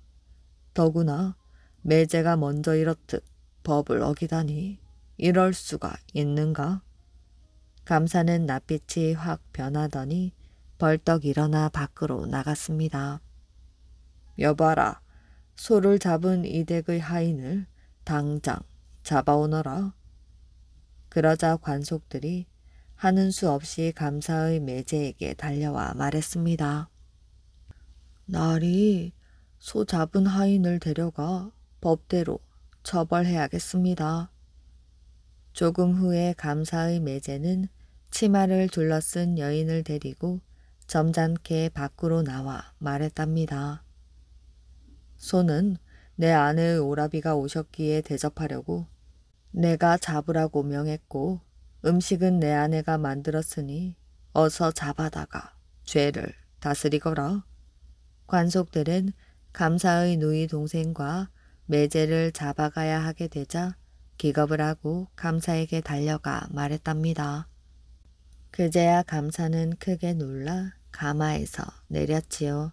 더구나 매제가 먼저 이렇듯 법을 어기다니 이럴 수가 있는가? 감사는 낯빛이 확 변하더니 벌떡 일어나 밖으로 나갔습니다. 여봐라, 소를 잡은 이댁의 하인을 당장 잡아오너라. 그러자 관속들이 하는 수 없이 감사의 매제에게 달려와 말했습니다. 날이 소 잡은 하인을 데려가 법대로 처벌해야겠습니다. 조금 후에 감사의 매제는 치마를 둘러쓴 여인을 데리고 점잖게 밖으로 나와 말했답니다. 소는 내 아내의 오라비가 오셨기에 대접하려고 내가 잡으라고 명했고 음식은 내 아내가 만들었으니 어서 잡아다가 죄를 다스리거라. 관속들은 감사의 누이 동생과 매제를 잡아가야 하게 되자 기겁을 하고 감사에게 달려가 말했답니다. 그제야 감사는 크게 놀라 가마에서 내렸지요.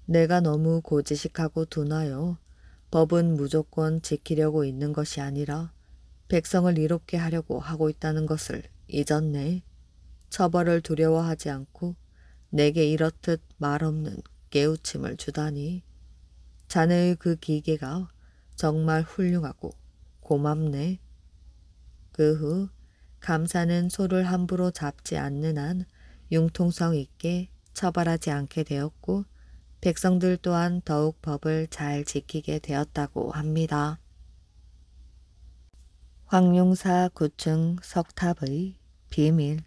내가 너무 고지식하고 둔하여 법은 무조건 지키려고 있는 것이 아니라 백성을 이롭게 하려고 하고 있다는 것을 잊었네. 처벌을 두려워하지 않고 내게 이렇듯 말없는 깨우침을 주다니. 자네의 그 기계가 정말 훌륭하고 고맙네. 그 후 감사는 소를 함부로 잡지 않는 한 융통성 있게 처벌하지 않게 되었고 백성들 또한 더욱 법을 잘 지키게 되었다고 합니다. 황룡사 9층 석탑의 비밀.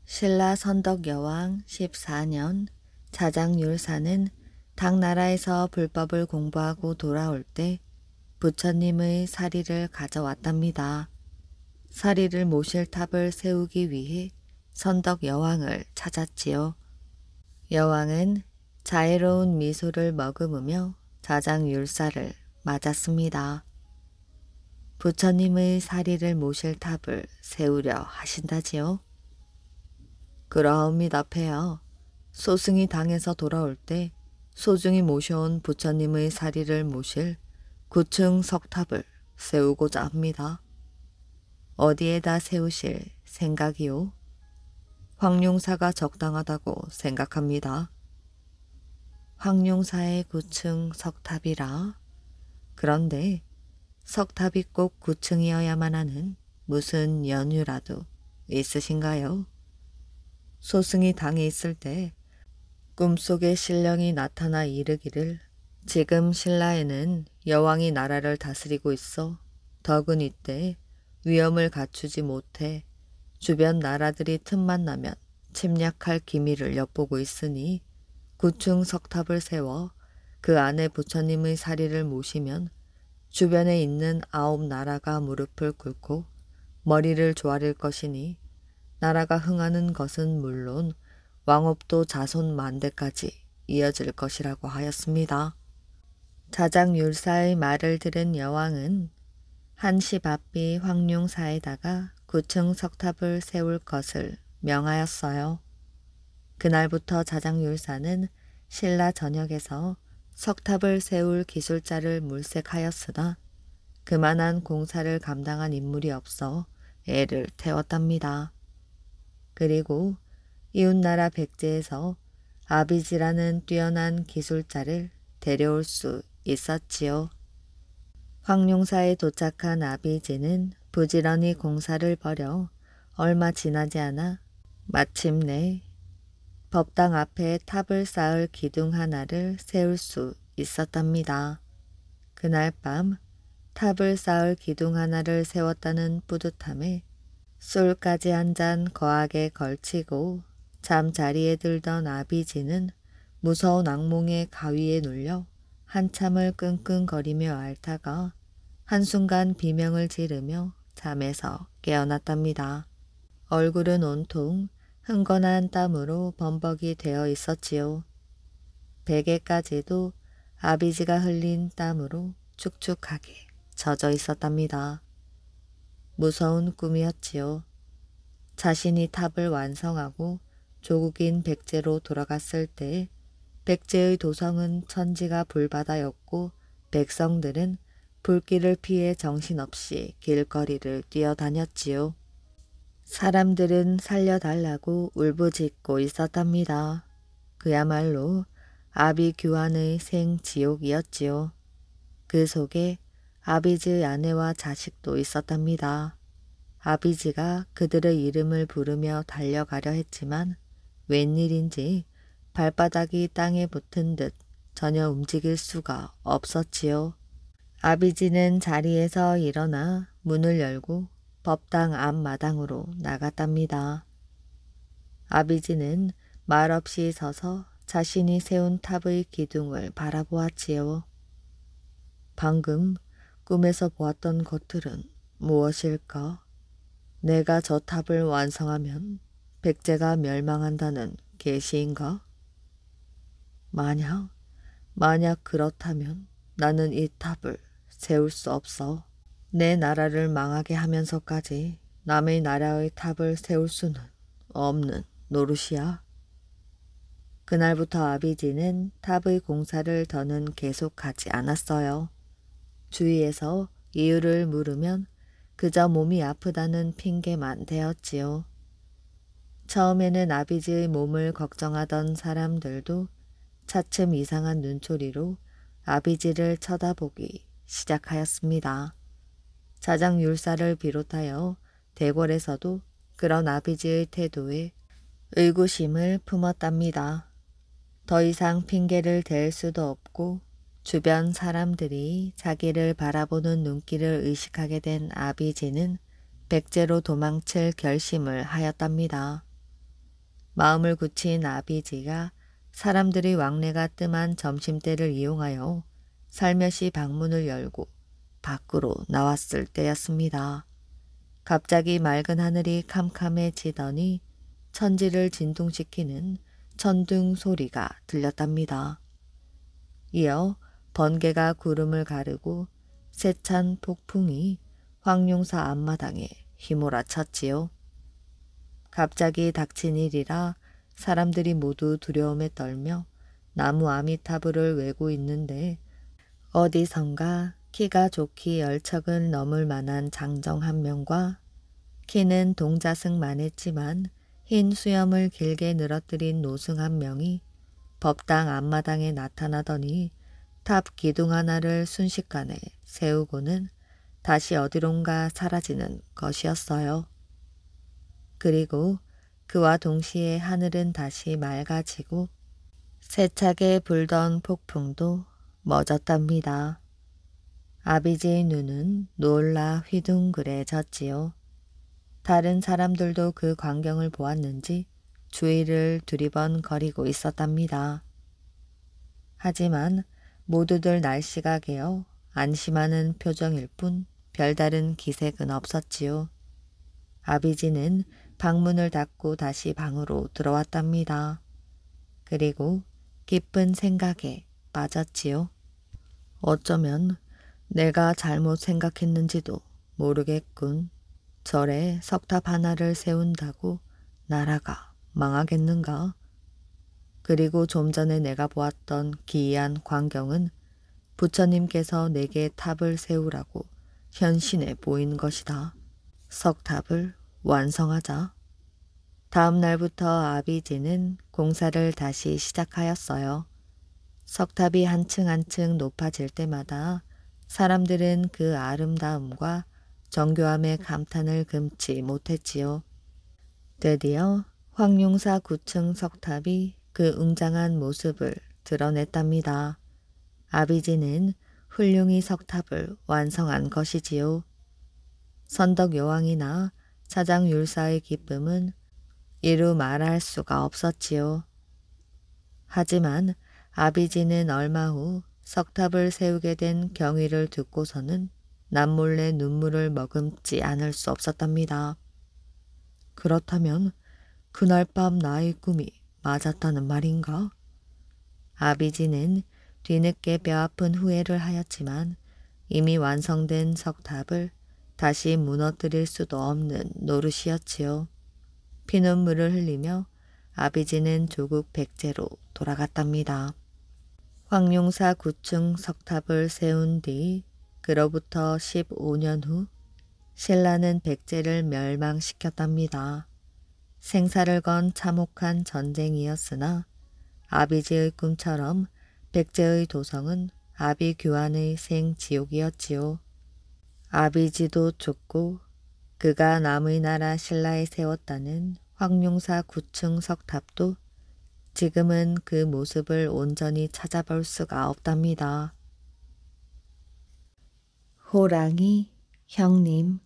신라 선덕여왕 14년 자장율사는 당나라에서 불법을 공부하고 돌아올 때 부처님의 사리를 가져왔답니다. 사리를 모실 탑을 세우기 위해 선덕여왕을 찾았지요. 여왕은 자애로운 미소를 머금으며 자장율사를 맞았습니다. 부처님의 사리를 모실 탑을 세우려 하신다지요? 그러하옵니다, 폐하. 소승이 당에서 돌아올 때 소중히 모셔온 부처님의 사리를 모실 9층 석탑을 세우고자 합니다. 어디에다 세우실 생각이요? 황룡사가 적당하다고 생각합니다. 황룡사의 9층 석탑이라? 그런데 석탑이 꼭 9층이어야만 하는 무슨 연유라도 있으신가요? 소승이 당에 있을 때 꿈속에 신령이 나타나 이르기를 지금 신라에는 여왕이 나라를 다스리고 있어 덕은 이때 위험을 갖추지 못해 주변 나라들이 틈만 나면 침략할 기미를 엿보고 있으니 9층 석탑을 세워 그 안에 부처님의 사리를 모시면 주변에 있는 9나라가 무릎을 꿇고 머리를 조아릴 것이니 나라가 흥하는 것은 물론 왕업도 자손 만대까지 이어질 것이라고 하였습니다. 자장율사의 말을 들은 여왕은 한시바삐 황룡사에다가 9층 석탑을 세울 것을 명하였어요. 그날부터 자장율사는 신라 전역에서 석탑을 세울 기술자를 물색하였으나 그만한 공사를 감당한 인물이 없어 애를 태웠답니다. 그리고 이웃나라 백제에서 아비지라는 뛰어난 기술자를 데려올 수 있었지요. 황룡사에 도착한 아비지는 부지런히 공사를 벌여 얼마 지나지 않아 마침내 법당 앞에 탑을 쌓을 기둥 하나를 세울 수 있었답니다. 그날 밤 탑을 쌓을 기둥 하나를 세웠다는 뿌듯함에 술까지 한 잔 거하게 걸치고 잠자리에 들던 아비지는 무서운 악몽의 가위에 눌려 한참을 끙끙거리며 앓다가 한순간 비명을 지르며 잠에서 깨어났답니다. 얼굴은 온통 흥건한 땀으로 범벅이 되어 있었지요. 베개까지도 아비지가 흘린 땀으로 축축하게 젖어 있었답니다. 무서운 꿈이었지요. 자신이 탑을 완성하고 조국인 백제로 돌아갔을 때 백제의 도성은 천지가 불바다였고 백성들은 불길을 피해 정신없이 길거리를 뛰어다녔지요. 사람들은 살려달라고 울부짖고 있었답니다. 그야말로 아비규환의 생지옥이었지요. 그 속에 아비지의 아내와 자식도 있었답니다. 아비지가 그들의 이름을 부르며 달려가려 했지만 웬일인지 발바닥이 땅에 붙은 듯 전혀 움직일 수가 없었지요. 아비지는 자리에서 일어나 문을 열고 법당 앞마당으로 나갔답니다. 아비지는 말없이 서서 자신이 세운 탑의 기둥을 바라보았지요. 방금 꿈에서 보았던 것들은 무엇일까? 내가 저 탑을 완성하면 백제가 멸망한다는 계시인가? 만약 그렇다면 나는 이 탑을 세울 수 없어. 내 나라를 망하게 하면서까지 남의 나라의 탑을 세울 수는 없는 노릇이야. 그날부터 아비지는 탑의 공사를 더는 계속하지 않았어요. 주위에서 이유를 물으면 그저 몸이 아프다는 핑계만 대었지요. 처음에는 아비지의 몸을 걱정하던 사람들도 차츰 이상한 눈초리로 아비지를 쳐다보기 시작하였습니다. 자장율사를 비롯하여 대궐에서도 그런 아비지의 태도에 의구심을 품었답니다. 더 이상 핑계를 댈 수도 없고 주변 사람들이 자기를 바라보는 눈길을 의식하게 된 아비지는 백제로 도망칠 결심을 하였답니다. 마음을 굳힌 아비지가 사람들이 왕래가 뜸한 점심때를 이용하여 살며시 방문을 열고 밖으로 나왔을 때였습니다. 갑자기 맑은 하늘이 캄캄해지더니 천지를 진동시키는 천둥 소리가 들렸답니다. 이어 번개가 구름을 가르고 세찬 폭풍이 황룡사 앞마당에 휘몰아쳤지요. 갑자기 닥친 일이라 사람들이 모두 두려움에 떨며 나무 아미타불을 외고 있는데 어디선가 키가 좋기 열척은 넘을 만한 장정 한 명과 키는 동자승만 했지만 흰 수염을 길게 늘어뜨린 노승 한 명이 법당 앞마당에 나타나더니 탑 기둥 하나를 순식간에 세우고는 다시 어디론가 사라지는 것이었어요. 그리고 그와 동시에 하늘은 다시 맑아지고 세차게 불던 폭풍도 멎었답니다. 아비지의 눈은 놀라 휘둥그레졌지요. 다른 사람들도 그 광경을 보았는지 주위를 두리번거리고 있었답니다. 하지만 모두들 날씨가 개어 안심하는 표정일 뿐 별다른 기색은 없었지요. 아비지는 방문을 닫고 다시 방으로 들어왔답니다. 그리고 깊은 생각에 빠졌지요. 어쩌면 내가 잘못 생각했는지도 모르겠군. 절에 석탑 하나를 세운다고 나라가 망하겠는가? 그리고 좀 전에 내가 보았던 기이한 광경은 부처님께서 내게 탑을 세우라고 현신해 보인 것이다. 석탑을 완성하자. 다음 날부터 아비지는 공사를 다시 시작하였어요. 석탑이 한층 한층 높아질 때마다 사람들은 그 아름다움과 정교함에 감탄을 금치 못했지요. 드디어 황룡사 9층 석탑이 그 웅장한 모습을 드러냈답니다. 아비지는 훌륭히 석탑을 완성한 것이지요. 선덕 여왕이나 차장 율사의 기쁨은 이루 말할 수가 없었지요. 하지만 아비지는 얼마 후 석탑을 세우게 된 경위를 듣고서는 남몰래 눈물을 머금지 않을 수 없었답니다. 그렇다면 그날 밤 나의 꿈이 맞았다는 말인가? 아비지는 뒤늦게 뼈아픈 후회를 하였지만 이미 완성된 석탑을 다시 무너뜨릴 수도 없는 노릇이었지요. 피눈물을 흘리며 아비지는 조국 백제로 돌아갔답니다. 황룡사 9층 석탑을 세운 뒤 그로부터 15년 후 신라는 백제를 멸망시켰답니다. 생사를 건 참혹한 전쟁이었으나 아비지의 꿈처럼 백제의 도성은 아비규환의 생지옥이었지요. 아비지도 죽고 그가 남의 나라 신라에 세웠다는 황룡사 9층 석탑도 지금은 그 모습을 온전히 찾아볼 수가 없답니다. 호랑이 형님,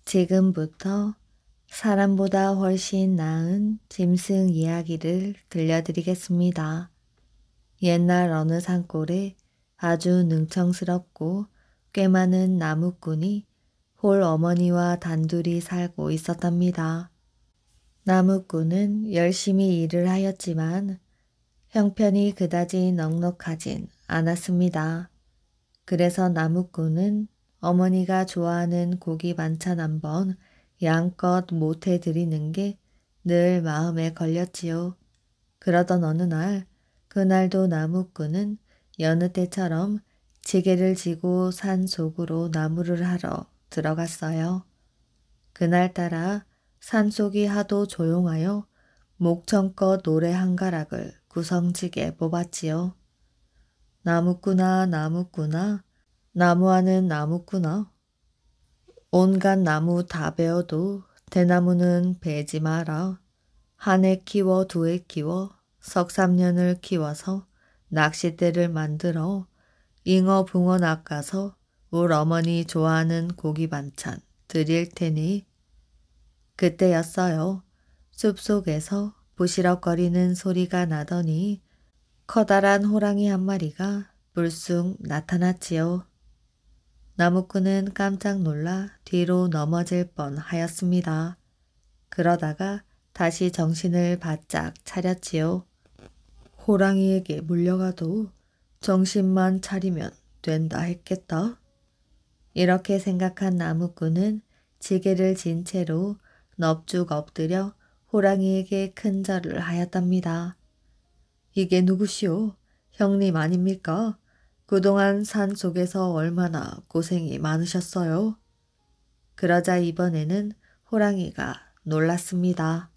지금부터 사람보다 훨씬 나은 짐승 이야기를 들려드리겠습니다. 옛날 어느 산골에 아주 능청스럽고 꽤 많은 나무꾼이 홀 어머니와 단둘이 살고 있었답니다. 나무꾼은 열심히 일을 하였지만 형편이 그다지 넉넉하진 않았습니다. 그래서 나무꾼은 어머니가 좋아하는 고기 반찬 한번 양껏 못해 드리는 게 늘 마음에 걸렸지요. 그러던 어느 날, 그날도 나무꾼은 여느 때처럼 지게를 지고 산 속으로 나무를 하러 들어갔어요. 그날따라 산속이 하도 조용하여 목청껏 노래 한 가락을 구성지게 뽑았지요. 나무꾼아 나무꾼아 나무하는 나무꾼아, 온갖 나무 다 베어도 대나무는 베지 마라. 한 해 키워 두 해 키워 석 3년을 키워서 낚싯대를 만들어 잉어 붕어 낚아서 울 어머니 좋아하는 고기 반찬 드릴 테니. 그때였어요. 숲속에서 부시럭거리는 소리가 나더니 커다란 호랑이 한 마리가 불쑥 나타났지요. 나무꾼은 깜짝 놀라 뒤로 넘어질 뻔하였습니다. 그러다가 다시 정신을 바짝 차렸지요. 호랑이에게 물려가도 정신만 차리면 된다 했겠다. 이렇게 생각한 나무꾼은 지게를 진 채로 넙죽 엎드려 호랑이에게 큰 절을 하였답니다. 이게 누구시오? 형님 아닙니까? 그동안 산 속에서 얼마나 고생이 많으셨어요? 그러자 이번에는 호랑이가 놀랐습니다.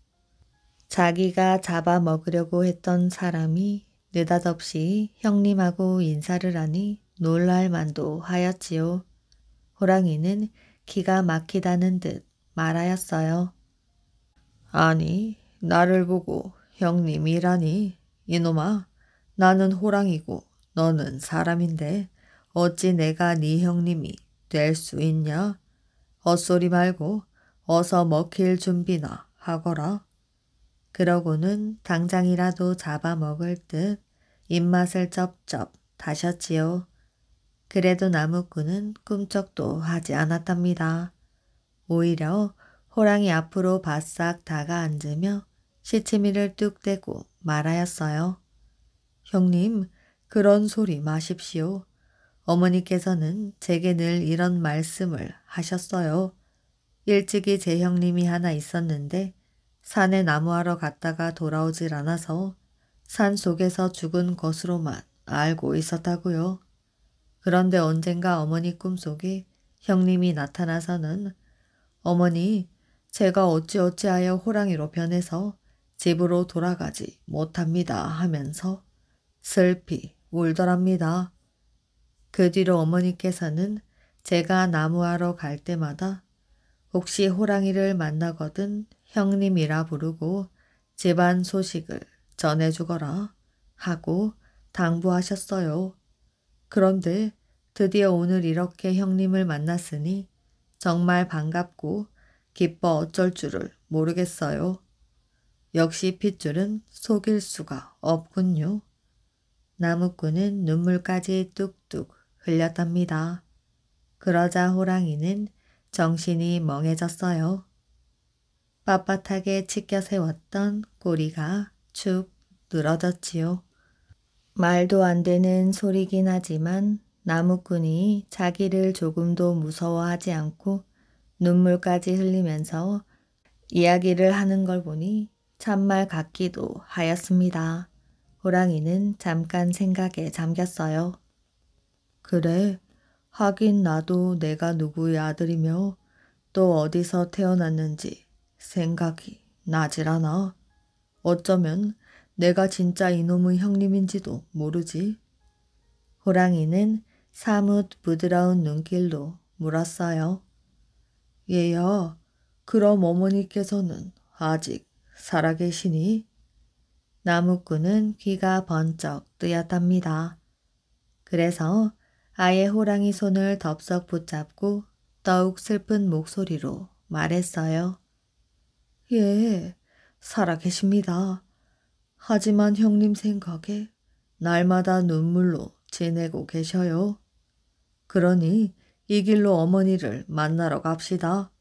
자기가 잡아먹으려고 했던 사람이 느닷없이 형님하고 인사를 하니 놀랄 만도 하였지요. 호랑이는 기가 막히다는 듯 말하였어요. 아니, 나를 보고 형님이라니. 이놈아, 나는 호랑이고 너는 사람인데 어찌 내가 네 형님이 될 수 있냐? 헛소리 말고 어서 먹힐 준비나 하거라. 그러고는 당장이라도 잡아먹을 듯 입맛을 쩝쩝 다셨지요. 그래도 나무꾼은 꿈쩍도 하지 않았답니다. 오히려 호랑이 앞으로 바싹 다가앉으며 시치미를 뚝 떼고 말하였어요. 형님, 그런 소리 마십시오. 어머니께서는 제게 늘 이런 말씀을 하셨어요. 일찍이 제 형님이 하나 있었는데 산에 나무하러 갔다가 돌아오질 않아서 산 속에서 죽은 것으로만 알고 있었다고요. 그런데 언젠가 어머니 꿈속에 형님이 나타나서는 어머니, 제가 어찌어찌하여 호랑이로 변해서 집으로 돌아가지 못합니다 하면서 슬피 울더랍니다. 그 뒤로 어머니께서는 제가 나무하러 갈 때마다 혹시 호랑이를 만나거든 형님이라 부르고 집안 소식을 전해주거라 하고 당부하셨어요. 그런데 드디어 오늘 이렇게 형님을 만났으니 정말 반갑고 기뻐 어쩔 줄을 모르겠어요. 역시 핏줄은 속일 수가 없군요. 나무꾼은 눈물까지 뚝뚝 흘렸답니다. 그러자 호랑이는 정신이 멍해졌어요. 빳빳하게 치켜 세웠던 꼬리가 축 늘어졌지요. 말도 안 되는 소리긴 하지만 나무꾼이 자기를 조금도 무서워하지 않고 눈물까지 흘리면서 이야기를 하는 걸 보니 참말 같기도 하였습니다. 호랑이는 잠깐 생각에 잠겼어요. 그래, 하긴 나도 내가 누구의 아들이며 또 어디서 태어났는지 생각이 나질 않아. 어쩌면 내가 진짜 이놈의 형님인지도 모르지. 호랑이는 사뭇 부드러운 눈길로 물었어요. 얘야, 그럼 어머니께서는 아직 살아계시니? 나무꾼은 귀가 번쩍 뜨였답니다. 그래서 아예 호랑이 손을 덥석 붙잡고 더욱 슬픈 목소리로 말했어요. 예, 살아계십니다. 하지만 형님 생각에 날마다 눈물로 지내고 계셔요. 그러니 이 길로 어머니를 만나러 갑시다.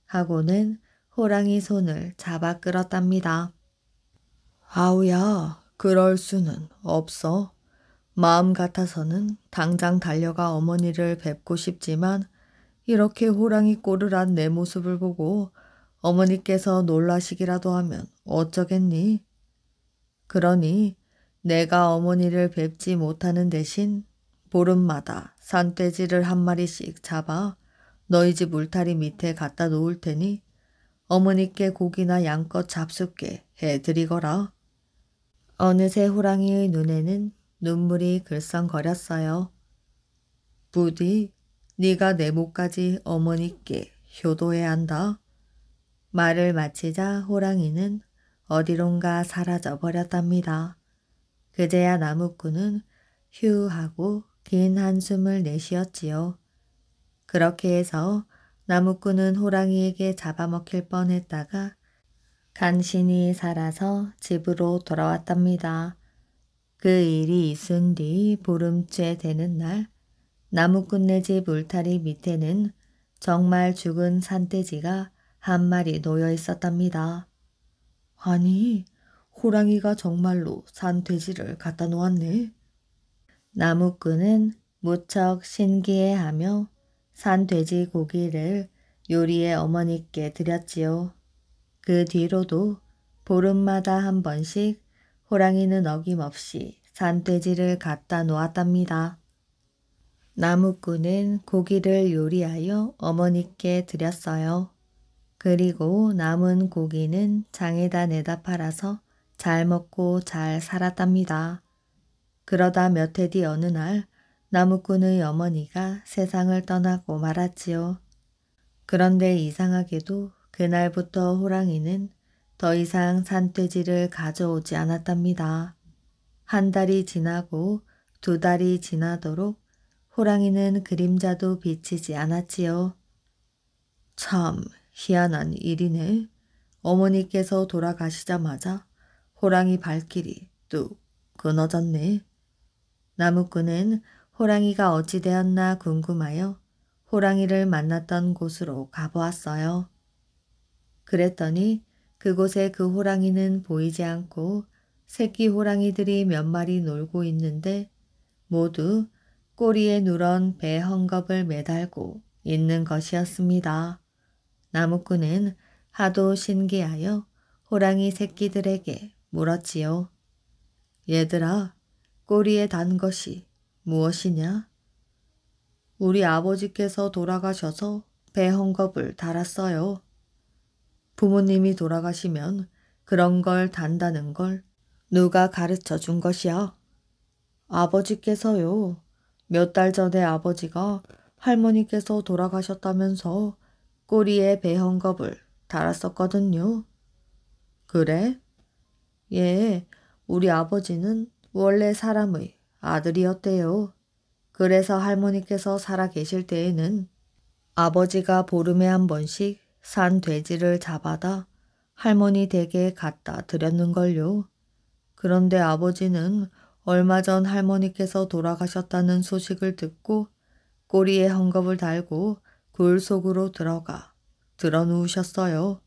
하고는 호랑이 손을 잡아 끌었답니다. 아우야, 그럴 수는 없어. 마음 같아서는 당장 달려가 어머니를 뵙고 싶지만 이렇게 호랑이 꼴을 한 내 모습을 보고 어머니께서 놀라시기라도 하면 어쩌겠니? 그러니 내가 어머니를 뵙지 못하는 대신 보름마다 산돼지를 한 마리씩 잡아 너희 집 울타리 밑에 갖다 놓을 테니 어머니께 고기나 양껏 잡숫게 해드리거라. 어느새 호랑이의 눈에는 눈물이 글썽거렸어요. 부디 네가 내 목까지 어머니께 효도해야 한다. 말을 마치자 호랑이는 어디론가 사라져 버렸답니다. 그제야 나무꾼은 휴 하고 긴 한숨을 내쉬었지요. 그렇게 해서 나무꾼은 호랑이에게 잡아먹힐 뻔했다가 간신히 살아서 집으로 돌아왔답니다. 그 일이 있은 뒤 보름째 되는 날 나무꾼네 집 울타리 밑에는 정말 죽은 산돼지가 한 마리 놓여 있었답니다. 아니, 호랑이가 정말로 산돼지를 갖다 놓았네. 나무꾼은 무척 신기해하며 산돼지 고기를 요리해 어머니께 드렸지요. 그 뒤로도 보름마다 한 번씩 호랑이는 어김없이 산돼지를 갖다 놓았답니다. 나무꾼은 고기를 요리하여 어머니께 드렸어요. 그리고 남은 고기는 장에다 내다 팔아서 잘 먹고 잘 살았답니다. 그러다 몇 해 뒤 어느 날 나무꾼의 어머니가 세상을 떠나고 말았지요. 그런데 이상하게도 그날부터 호랑이는 더 이상 산돼지를 가져오지 않았답니다. 한 달이 지나고 두 달이 지나도록 호랑이는 그림자도 비치지 않았지요. 참 희한한 일이네. 어머니께서 돌아가시자마자 호랑이 발길이 뚝 끊어졌네. 나무꾼은 호랑이가 어찌 되었나 궁금하여 호랑이를 만났던 곳으로 가보았어요. 그랬더니 그곳에 그 호랑이는 보이지 않고 새끼 호랑이들이 몇 마리 놀고 있는데 모두 꼬리에 누런 배 헝겊을 매달고 있는 것이었습니다. 나무꾼은 하도 신기하여 호랑이 새끼들에게 물었지요. 얘들아, 꼬리에 단 것이 무엇이냐? 우리 아버지께서 돌아가셔서 배 헝겊을 달았어요. 부모님이 돌아가시면 그런 걸 단다는 걸 누가 가르쳐 준 것이야? 아버지께서요. 몇 달 전에 아버지가 할머니께서 돌아가셨다면서 꼬리에 배 헝겊을 달았었거든요. 그래? 예, 우리 아버지는 원래 사람의 아들이었대요. 그래서 할머니께서 살아 계실 때에는 아버지가 보름에 한 번씩 산 돼지를 잡아다 할머니 댁에 갖다 드렸는걸요. 그런데 아버지는 얼마 전 할머니께서 돌아가셨다는 소식을 듣고 꼬리에 헝겊을 달고 굴 속으로 들어가 드러누우셨어요.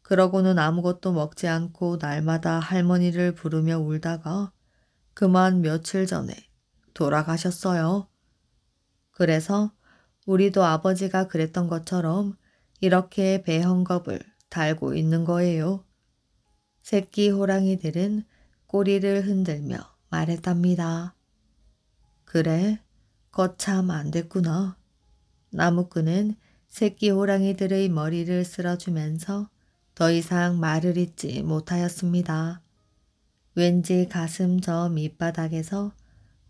그러고는 아무것도 먹지 않고 날마다 할머니를 부르며 울다가 그만 며칠 전에 돌아가셨어요. 그래서 우리도 아버지가 그랬던 것처럼 이렇게 배 헝겊을 달고 있는 거예요. 새끼 호랑이들은 꼬리를 흔들며 말했답니다. 그래, 거참 안 됐구나. 나무꾼은 새끼 호랑이들의 머리를 쓸어주면서 더 이상 말을 잇지 못하였습니다. 왠지 가슴 저 밑바닥에서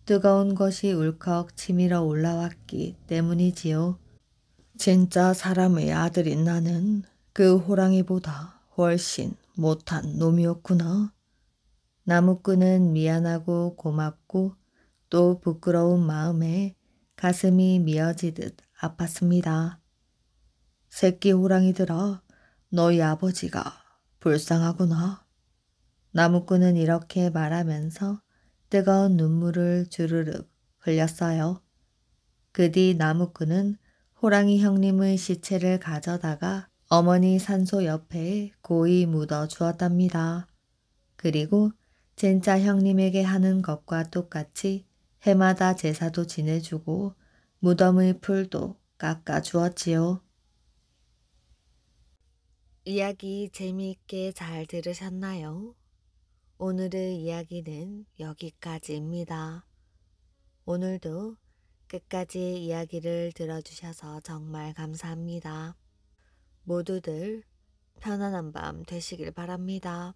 뜨거운 것이 울컥 치밀어 올라왔기 때문이지요. 진짜 사람의 아들인 나는 그 호랑이보다 훨씬 못한 놈이었구나. 나무꾼은 미안하고 고맙고 또 부끄러운 마음에 가슴이 미어지듯 아팠습니다. 새끼 호랑이들아, 너희 아버지가 불쌍하구나. 나무꾼은 이렇게 말하면서 뜨거운 눈물을 주르륵 흘렸어요. 그 뒤 나무꾼은 호랑이 형님의 시체를 가져다가 어머니 산소 옆에 고이 묻어 주었답니다. 그리고 진짜 형님에게 하는 것과 똑같이 해마다 제사도 지내주고 무덤의 풀도 깎아 주었지요. 이야기 재미있게 잘 들으셨나요? 오늘의 이야기는 여기까지입니다. 오늘도 끝까지 이야기를 들어주셔서 정말 감사합니다. 모두들 편안한 밤 되시길 바랍니다.